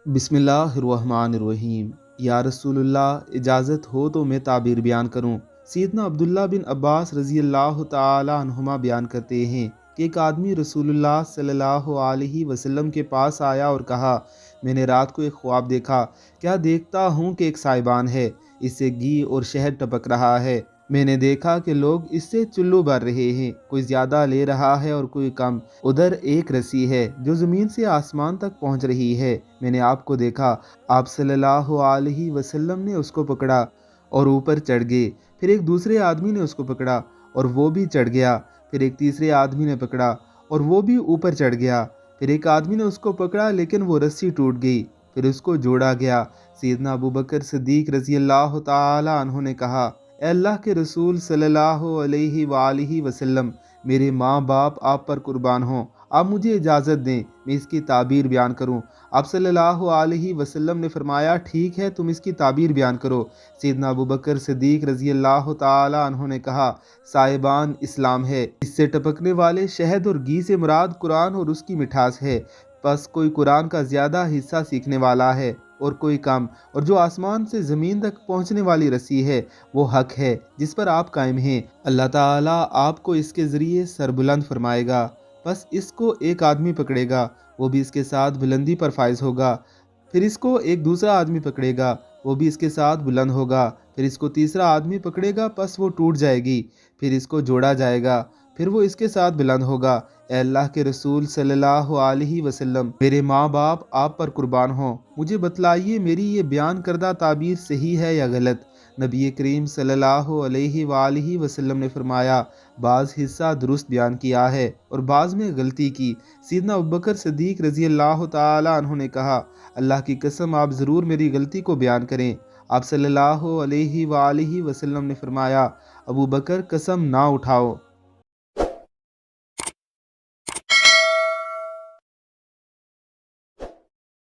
بسم اللہ الرحمن الرحیم۔ یا رسول اللہ، اجازت ہو تو میں تعبیر بیان کروں۔ سیدنا عبداللہ بن عباس رضی اللہ تعالی عنہما بیان کرتے ہیں کہ ایک آدمی رسول اللہ صلی اللہ علیہ وسلم کے پاس آیا اور کہا، میں نے رات کو ایک خواب دیکھا، کیا دیکھتا ہوں کہ ایک سائبان ہے، اس سے گھی اور شہد ٹپک رہا ہے۔ میں نے دیکھا کہ لوگ اس سے چلو بھر رہے ہیں، کوئی زیادہ لے رہا ہے اور کوئی کم۔ ادھر ایک رسی ہے جو زمین سے آسمان تک پہنچ رہی ہے۔ میں نے آپ کو دیکھا، آپ صلی اللہ علیہ وسلم نے اس کو پکڑا اور اوپر چڑھ گئے۔ پھر ایک دوسرے آدمی نے اس کو پکڑا اور وہ بھی چڑھ گیا۔ پھر ایک تیسرے آدمی نے پکڑا اور وہ بھی اوپر چڑھ گیا۔ پھر ایک آدمی نے اس کو پکڑا لیکن وہ رسی ٹوٹ گئی، پھر اس کو جوڑا گیا۔ سیدنا ابو بکر صدیق رضی اللہ تعالی عنہ نے کہا، اے اللہ کے رسول صلی اللہ علیہ وآلہ وسلم، میرے ماں باپ آپ پر قربان ہوں، آپ مجھے اجازت دیں میں اس کی تعبیر بیان کروں۔ آپ صلی اللہ علیہ وسلم نے فرمایا، ٹھیک ہے، تم اس کی تعبیر بیان کرو۔ سیدنا ابو بکر صدیق رضی اللہ تعالی عنہ نے کہا، سائبان اسلام ہے، اس سے ٹپکنے والے شہد اور گھی سے مراد قرآن اور اس کی مٹھاس ہے۔ پس کوئی قرآن کا زیادہ حصہ سیکھنے والا ہے اور کوئی کم، اور جو آسمان سے زمین تک پہنچنے والی رسی ہے وہ حق ہے جس پر آپ قائم ہیں۔ اللہ تعالیٰ آپ کو اس کے ذریعے سربلند فرمائے گا۔ بس اس کو ایک آدمی پکڑے گا، وہ بھی اس کے ساتھ بلندی پر فائز ہوگا۔ پھر اس کو ایک دوسرا آدمی پکڑے گا، وہ بھی اس کے ساتھ بلند ہوگا۔ پھر اس کو تیسرا آدمی پکڑے گا، پس وہ ٹوٹ جائے گی۔ پھر اس کو جوڑا جائے گا، پھر وہ اس کے ساتھ بلند ہوگا۔ اے اللہ کے رسول صلی اللہ علیہ وسلم، میرے ماں باپ آپ پر قربان ہوں، مجھے بتلائیے میری یہ بیان کردہ تعبیر صحیح ہے یا غلط؟ نبی کریم صلی اللہ علیہ وآلہ وسلم نے فرمایا، بعض حصہ درست بیان کیا ہے اور بعض میں غلطی کی۔ سیدنا ابوبکر صدیق رضی اللہ تعالی عنہ نے کہا، اللہ کی قسم آپ ضرور میری غلطی کو بیان کریں۔ آپ صلی اللہ علیہ وآلہ وسلم نے فرمایا، ابو بکر قسم نہ اٹھاؤ۔